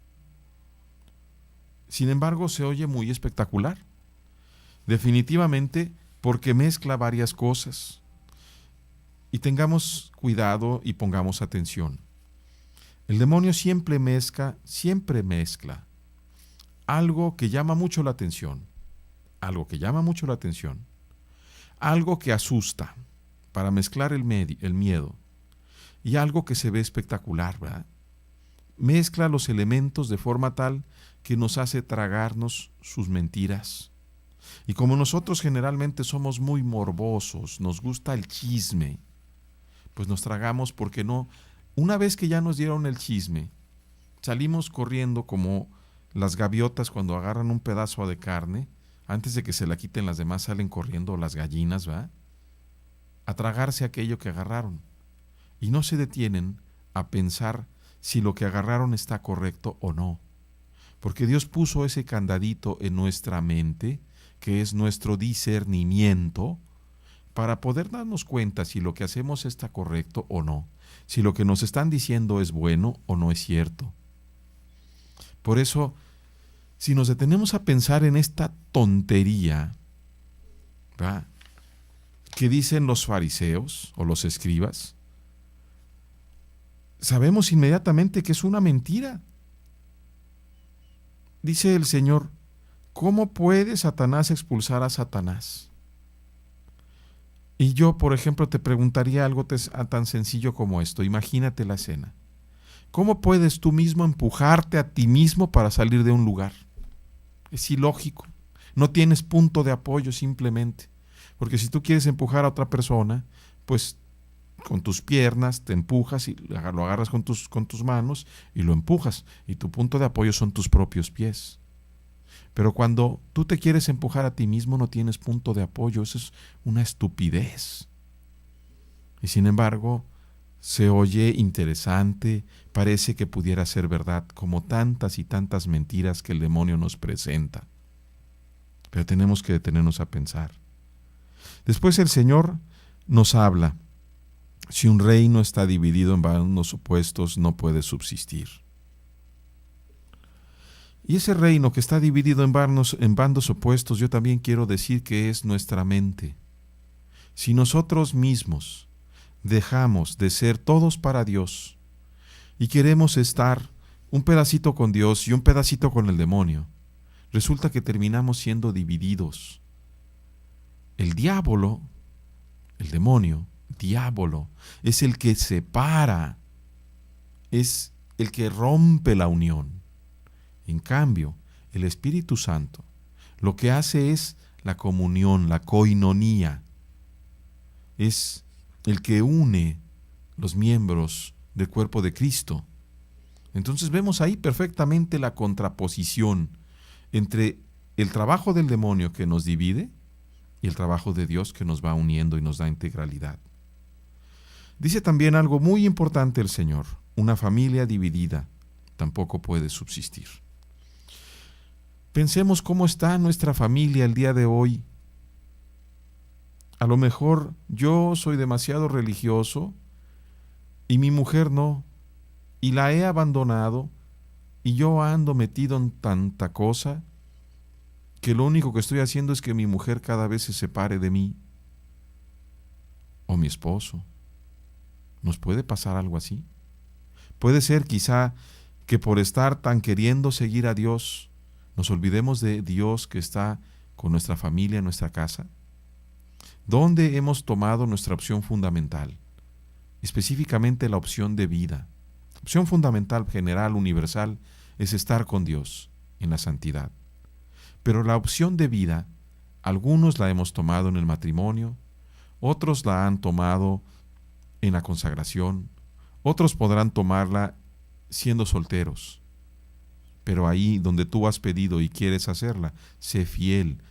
S2: Sin embargo, se oye muy espectacular. Definitivamente porque mezcla varias cosas. Y tengamos cuidado y pongamos atención. El demonio siempre mezcla algo que llama mucho la atención, algo que asusta, para mezclar el miedo, y algo que se ve espectacular, ¿verdad? Mezcla los elementos de forma tal que nos hace tragarnos sus mentiras. Y como nosotros generalmente somos muy morbosos, nos gusta el chisme, pues nos tragamos, porque no, una vez que ya nos dieron el chisme, salimos corriendo como las gaviotas cuando agarran un pedazo de carne, antes de que se la quiten las demás salen corriendo las gallinas, ¿verdad? A tragarse aquello que agarraron, y no se detienen a pensar si lo que agarraron está correcto o no, porque Dios puso ese candadito en nuestra mente, que es nuestro discernimiento, para poder darnos cuenta si lo que hacemos está correcto o no, si lo que nos están diciendo es bueno o no es cierto. Por eso, si nos detenemos a pensar en esta tontería, ¿verdad?, que dicen los fariseos o los escribas, sabemos inmediatamente que es una mentira. Dice el Señor, ¿cómo puede Satanás expulsar a Satanás? Y yo, por ejemplo, te preguntaría algo tan sencillo como esto. Imagínate la escena. ¿Cómo puedes tú mismo empujarte a ti mismo para salir de un lugar? Es ilógico. No tienes punto de apoyo simplemente. Porque si tú quieres empujar a otra persona, pues con tus piernas te empujas y lo agarras con tus manos y lo empujas. Y tu punto de apoyo son tus propios pies. Pero cuando tú te quieres empujar a ti mismo, no tienes punto de apoyo. Eso es una estupidez. Y sin embargo, se oye interesante, parece que pudiera ser verdad, como tantas y tantas mentiras que el demonio nos presenta. Pero tenemos que detenernos a pensar. Después el Señor nos habla. Si un reino está dividido en bandos opuestos, no puede subsistir. Y ese reino que está dividido en bandos opuestos, yo también quiero decir que es nuestra mente. Si nosotros mismos dejamos de ser todos para Dios y queremos estar un pedacito con Dios y un pedacito con el demonio, resulta que terminamos siendo divididos. El diablo, el demonio, diablo, es el que separa, es el que rompe la unión. En cambio, el Espíritu Santo lo que hace es la comunión, la koinonía. Es el que une los miembros del cuerpo de Cristo. Entonces vemos ahí perfectamente la contraposición entre el trabajo del demonio que nos divide y el trabajo de Dios que nos va uniendo y nos da integralidad. Dice también algo muy importante el Señor: una familia dividida tampoco puede subsistir. Pensemos cómo está nuestra familia el día de hoy. A lo mejor yo soy demasiado religioso y mi mujer no, y la he abandonado, y yo ando metido en tanta cosa que lo único que estoy haciendo es que mi mujer cada vez se separe de mí, o mi esposo. ¿Nos puede pasar algo así? Puede ser quizá que por estar tan queriendo seguir a Dios, nos olvidemos de Dios que está con nuestra familia en nuestra casa. ¿Dónde hemos tomado nuestra opción fundamental? Específicamente la opción de vida. La opción fundamental, general, universal, es estar con Dios en la santidad. Pero la opción de vida, algunos la hemos tomado en el matrimonio, otros la han tomado en la consagración, otros podrán tomarla siendo solteros. Pero ahí donde tú has pedido y quieres hacerla, sé fiel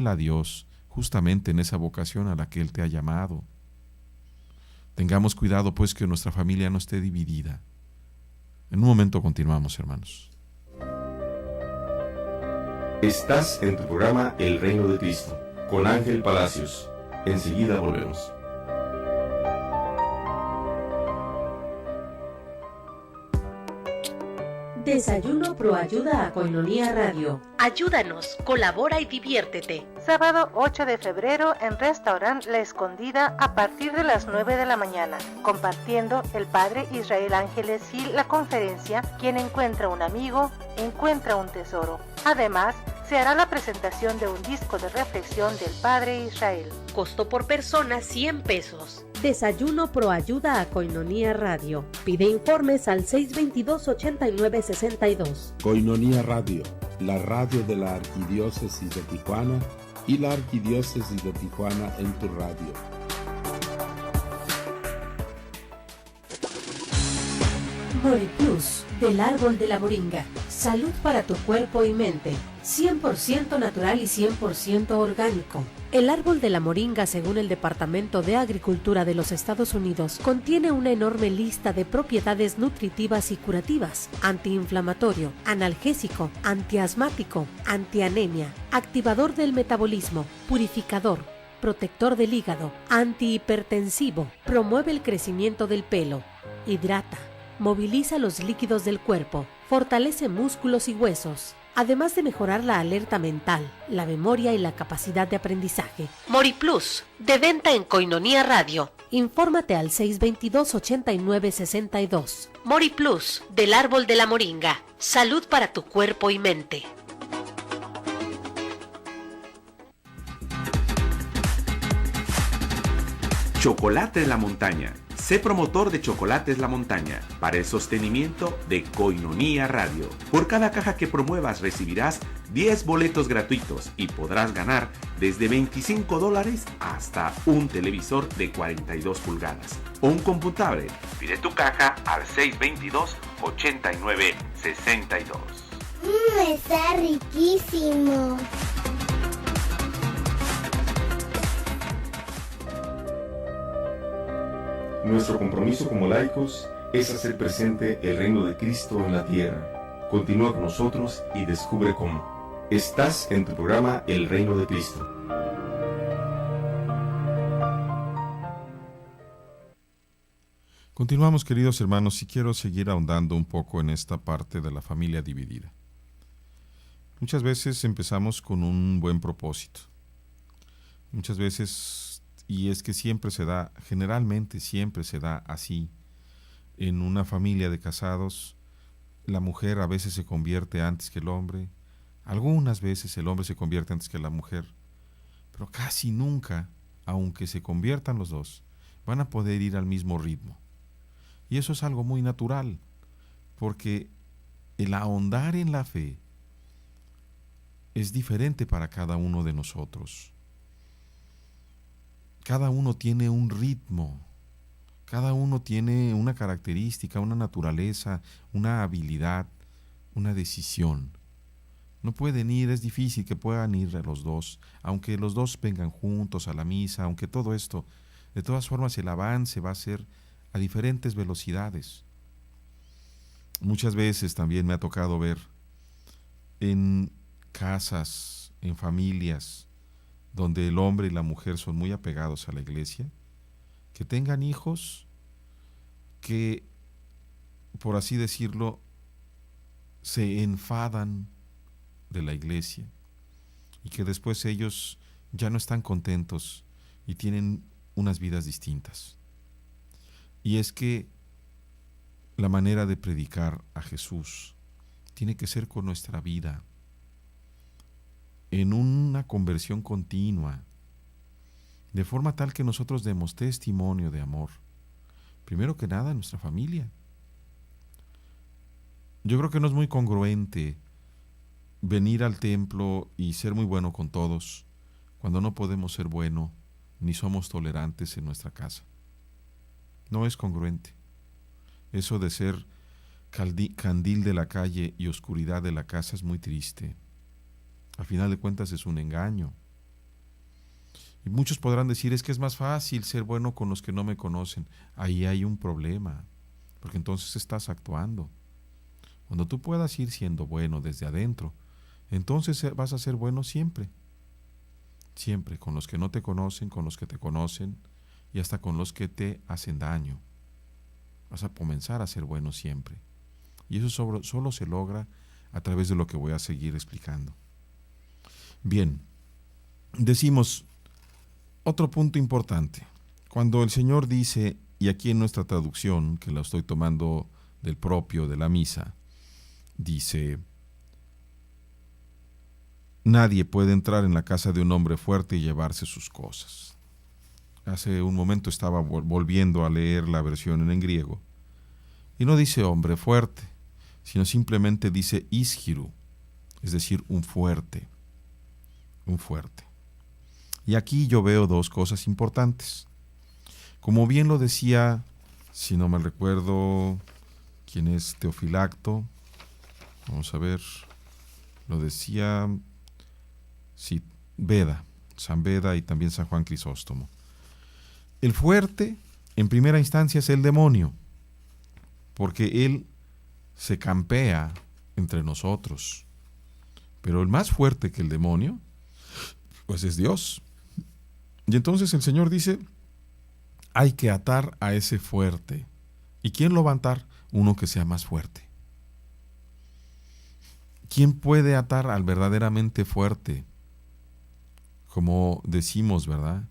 S2: a Dios, justamente en esa vocación a la que Él te ha llamado. Tengamos cuidado, pues, que nuestra familia no esté dividida. En un momento continuamos, hermanos.
S1: Estás en tu programa El Reino de Cristo, con Ángel Palacios. Enseguida volvemos.
S3: Desayuno Proayuda a Koinonia Radio. Ayúdanos, colabora y diviértete.
S4: Sábado 8 de febrero en Restaurant La Escondida a partir de las 9 de la mañana, compartiendo el padre Israel Ángeles y la conferencia Quien encuentra un amigo, encuentra un tesoro. Además, se hará la presentación de un disco de reflexión del padre Israel.
S3: Costo por persona 100 pesos. Desayuno Proayuda a Koinonia Radio. Pide informes al 622-8962.
S5: Koinonia Radio, la radio de la Arquidiócesis de Tijuana y la Arquidiócesis de Tijuana en tu radio.
S3: MoriPlus, del árbol de la moringa. Salud para tu cuerpo y mente. 100% natural y 100% orgánico. El árbol de la moringa, según el Departamento de Agricultura de los Estados Unidos, contiene una enorme lista de propiedades nutritivas y curativas: antiinflamatorio, analgésico, antiasmático, antianemia, activador del metabolismo, purificador, protector del hígado, antihipertensivo, promueve el crecimiento del pelo, hidrata, moviliza los líquidos del cuerpo, fortalece músculos y huesos, además de mejorar la alerta mental, la memoria y la capacidad de aprendizaje. MoriPlus, de venta en Koinonia Radio. Infórmate al 622-8962. MoriPlus, del árbol de la moringa. Salud para tu cuerpo y mente.
S7: Chocolates La Montaña. Sé promotor de Chocolates La Montaña para el sostenimiento de Koinonia Radio. Por cada caja que promuevas recibirás 10 boletos gratuitos y podrás ganar desde $25 hasta un televisor de 42 pulgadas o un computable. Pide tu caja al 622-8962.
S13: Está riquísimo.
S1: Nuestro compromiso como laicos es hacer presente el reino de Cristo en la tierra. Continúa con nosotros y descubre cómo. Estás en tu programa El Reino de Cristo.
S2: Continuamos, queridos hermanos, y quiero seguir ahondando un poco en esta parte de la familia dividida. Muchas veces empezamos con un buen propósito. Muchas veces, y es que siempre se da, generalmente siempre se da así, en una familia de casados, la mujer a veces se convierte antes que el hombre, algunas veces el hombre se convierte antes que la mujer, pero casi nunca, aunque se conviertan los dos, van a poder ir al mismo ritmo. Y eso es algo muy natural, porque el ahondar en la fe es diferente para cada uno de nosotros. Cada uno tiene un ritmo, cada uno tiene una característica, una naturaleza, una habilidad, una decisión. No pueden ir, es difícil que puedan ir los dos, aunque los dos vengan juntos a la misa, aunque todo esto, de todas formas el avance va a ser a diferentes velocidades. Muchas veces también me ha tocado ver en casas, en familias, donde el hombre y la mujer son muy apegados a la iglesia, que tengan hijos que, por así decirlo, se enfadan de la iglesia y que después ellos ya no están contentos y tienen unas vidas distintas. Y es que la manera de predicar a Jesús tiene que ser con nuestra vida, en una conversión continua, de forma tal que nosotros demos testimonio de amor, primero que nada en nuestra familia. Yo creo que no es muy congruente venir al templo y ser muy bueno con todos, cuando no podemos ser bueno ni somos tolerantes en nuestra casa. No es congruente. Eso de ser candil de la calle y oscuridad de la casa es muy triste. Al final de cuentas es un engaño. Y muchos podrán decir, es que es más fácil ser bueno con los que no me conocen. Ahí hay un problema, porque entonces estás actuando. Cuando tú puedas ir siendo bueno desde adentro, entonces vas a ser bueno siempre. Siempre, con los que no te conocen, con los que te conocen y hasta con los que te hacen daño. Vas a comenzar a ser bueno siempre. Y eso solo se logra a través de lo que voy a seguir explicando. Bien, decimos otro punto importante. Cuando el Señor dice, y aquí en nuestra traducción, que la estoy tomando del propio de la misa, dice: nadie puede entrar en la casa de un hombre fuerte y llevarse sus cosas. Hace un momento estaba volviendo a leer la versión en griego, y no dice hombre fuerte, sino simplemente dice ishiru, es decir, un fuerte. Un fuerte. Y aquí yo veo dos cosas importantes. Como bien lo decía, si no mal recuerdo, ¿quién es Teofilacto? Vamos a ver, lo decía, sí, Beda, San Beda y también San Juan Crisóstomo. El fuerte, en primera instancia, es el demonio, porque él se campea entre nosotros. Pero el más fuerte que el demonio, pues es Dios. Y entonces el Señor dice, hay que atar a ese fuerte. ¿Y quién lo va a atar? Uno que sea más fuerte. ¿Quién puede atar al verdaderamente fuerte? Como decimos, ¿verdad?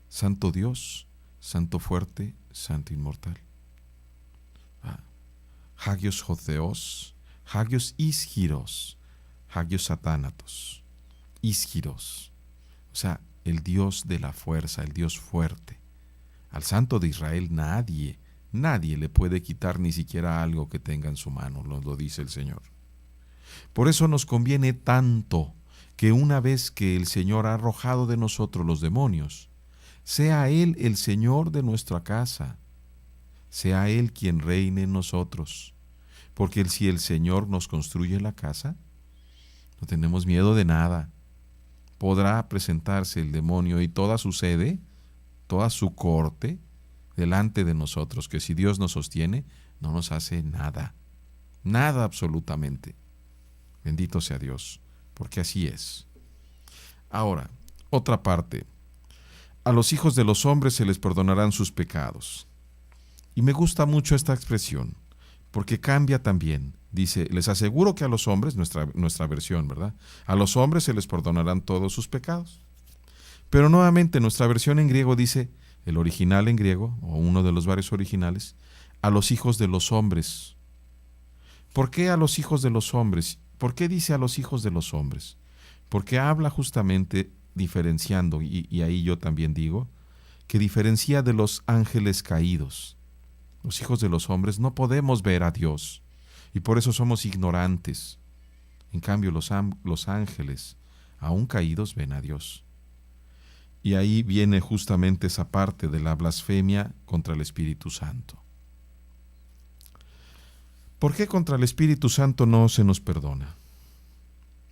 S2: Santo Dios, Santo fuerte, Santo inmortal. Hagios Jotheos, Hagios Isgiros, Hagios Satánatos, Isgiros. O sea, el Dios de la fuerza, el Dios fuerte. Al Santo de Israel nadie le puede quitar ni siquiera algo que tenga en su mano, lo dice el Señor. Por eso nos conviene tanto que una vez que el Señor ha arrojado de nosotros los demonios, sea Él el Señor de nuestra casa, sea Él quien reine en nosotros. Porque si el Señor nos construye la casa, no tenemos miedo de nada. Podrá presentarse el demonio y toda su sede, toda su corte, delante de nosotros, que si Dios nos sostiene, no nos hace nada. Nada absolutamente. Bendito sea Dios, porque así es. Ahora, otra parte. A los hijos de los hombres se les perdonarán sus pecados. Y me gusta mucho esta expresión, porque cambia también. Dice, les aseguro que a los hombres, nuestra versión, ¿verdad? A los hombres se les perdonarán todos sus pecados. Pero nuevamente nuestra versión en griego dice, el original en griego, o uno de los varios originales, a los hijos de los hombres. ¿Por qué a los hijos de los hombres? ¿Por qué dice a los hijos de los hombres? Porque habla justamente diferenciando, y ahí yo también digo, que diferencia de los ángeles caídos. Los hijos de los hombres no podemos ver a Dios, y por eso somos ignorantes. En cambio, los ángeles, aún caídos, ven a Dios. Y ahí viene justamente esa parte de la blasfemia contra el Espíritu Santo. ¿Por qué contra el Espíritu Santo no se nos perdona?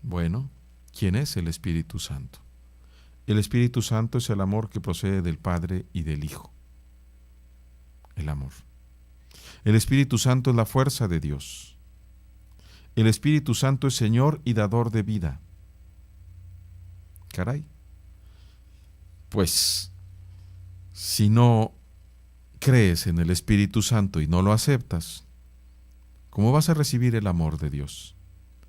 S2: Bueno, ¿quién es el Espíritu Santo? El Espíritu Santo es el amor que procede del Padre y del Hijo. El amor. El Espíritu Santo es la fuerza de Dios. El Espíritu Santo es Señor y dador de vida. Caray. Pues, si no crees en el Espíritu Santo y no lo aceptas, ¿cómo vas a recibir el amor de Dios?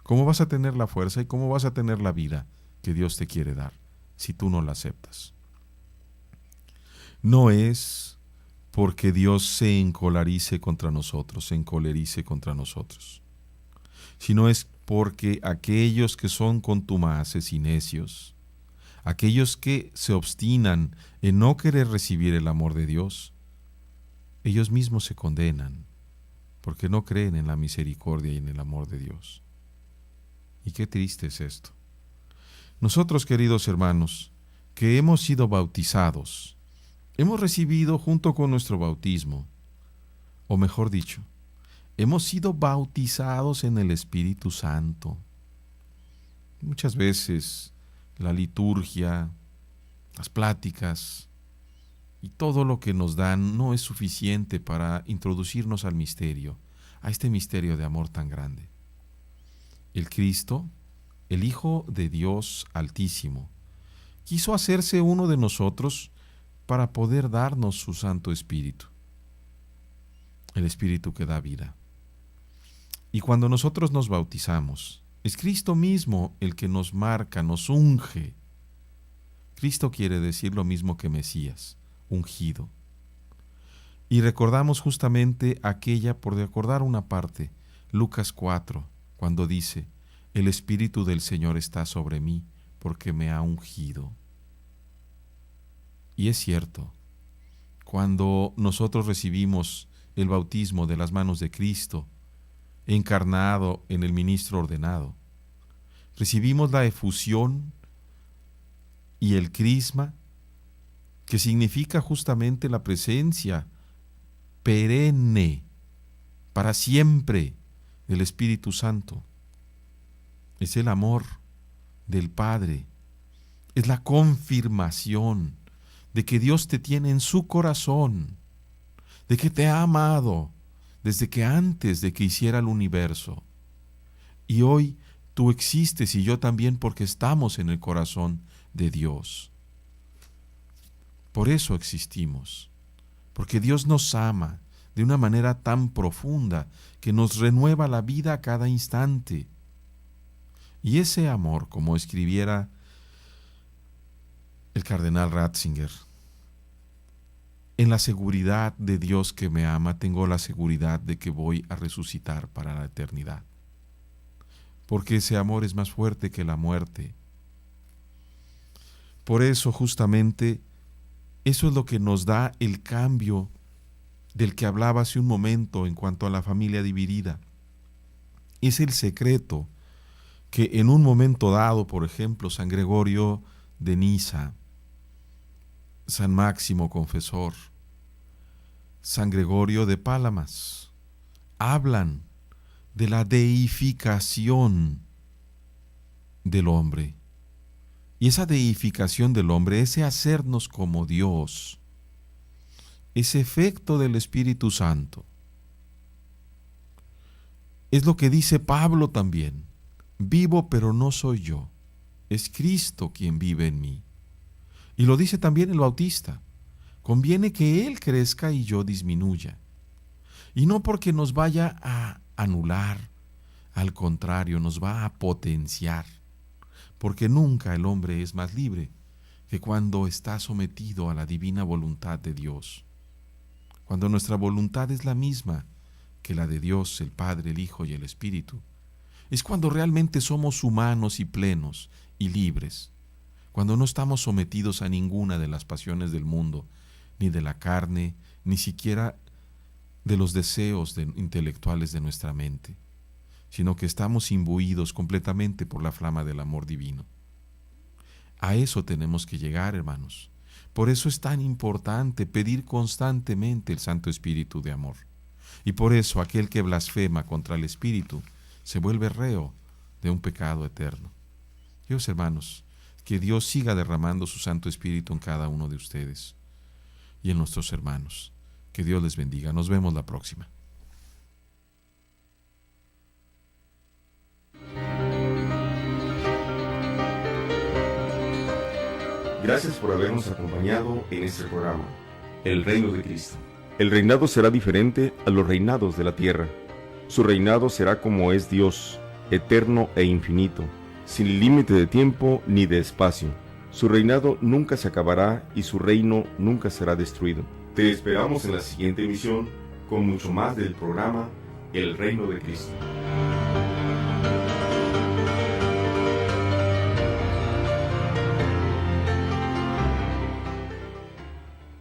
S2: ¿Cómo vas a tener la fuerza y cómo vas a tener la vida que Dios te quiere dar si tú no la aceptas? No es porque Dios se encolerice contra nosotros, sino es porque aquellos que son contumaces y necios, aquellos que se obstinan en no querer recibir el amor de Dios, ellos mismos se condenan, porque no creen en la misericordia y en el amor de Dios. Y qué triste es esto. Nosotros, queridos hermanos, que hemos sido bautizados, hemos recibido junto con nuestro bautismo, o mejor dicho, hemos sido bautizados en el Espíritu Santo. Muchas veces la liturgia, las pláticas y todo lo que nos dan no es suficiente para introducirnos al misterio, a este misterio de amor tan grande. El Cristo, el Hijo de Dios Altísimo, quiso hacerse uno de nosotros para poder darnos su Santo Espíritu, el Espíritu que da vida. Y cuando nosotros nos bautizamos, es Cristo mismo el que nos marca, nos unge. Cristo quiere decir lo mismo que Mesías, ungido. Y recordamos justamente aquella, por recordar una parte, Lucas 4, cuando dice, el Espíritu del Señor está sobre mí, porque me ha ungido. Y es cierto, cuando nosotros recibimos el bautismo de las manos de Cristo, encarnado en el ministro ordenado, recibimos la efusión y el crisma, que significa justamente la presencia perenne, para siempre, del Espíritu Santo. Es el amor del Padre, es la confirmación de que Dios te tiene en su corazón, de que te ha amado desde que antes de que hiciera el universo. Y hoy tú existes y yo también, porque estamos en el corazón de Dios. Por eso existimos, porque Dios nos ama de una manera tan profunda que nos renueva la vida a cada instante. Y ese amor, como escribiera el cardenal Ratzinger, en la seguridad de Dios que me ama, tengo la seguridad de que voy a resucitar para la eternidad. Porque ese amor es más fuerte que la muerte. Por eso, justamente, eso es lo que nos da el cambio del que hablaba hace un momento en cuanto a la familia dividida. Es el secreto que en un momento dado, por ejemplo, San Gregorio de Niza, San Máximo Confesor, San Gregorio de Pálamas, hablan de la deificación del hombre. Y esa deificación del hombre, ese hacernos como Dios, ese efecto del Espíritu Santo, es lo que dice Pablo también. Vivo, pero no soy yo, es Cristo quien vive en mí. Y lo dice también el Bautista. Conviene que Él crezca y yo disminuya. Y no porque nos vaya a anular, al contrario, nos va a potenciar. Porque nunca el hombre es más libre que cuando está sometido a la divina voluntad de Dios. Cuando nuestra voluntad es la misma que la de Dios, el Padre, el Hijo y el Espíritu, es cuando realmente somos humanos y plenos y libres. Cuando no estamos sometidos a ninguna de las pasiones del mundo, ni de la carne, ni siquiera de los deseos intelectuales de nuestra mente, sino que estamos imbuidos completamente por la flama del amor divino. A eso tenemos que llegar, hermanos. Por eso es tan importante pedir constantemente el Santo Espíritu de amor. Y por eso aquel que blasfema contra el Espíritu se vuelve reo de un pecado eterno. Dios, hermanos, que Dios siga derramando su Santo Espíritu en cada uno de ustedes y en nuestros hermanos. Que Dios les bendiga. Nos vemos la próxima.
S1: Gracias por habernos acompañado en este programa, El Reino de Cristo. El reinado será diferente a los reinados de la tierra. Su reinado será como es Dios, eterno e infinito, sin límite de tiempo ni de espacio. Su reinado nunca se acabará y su reino nunca será destruido. Te esperamos en la siguiente emisión con mucho más del programa El Reino de Cristo.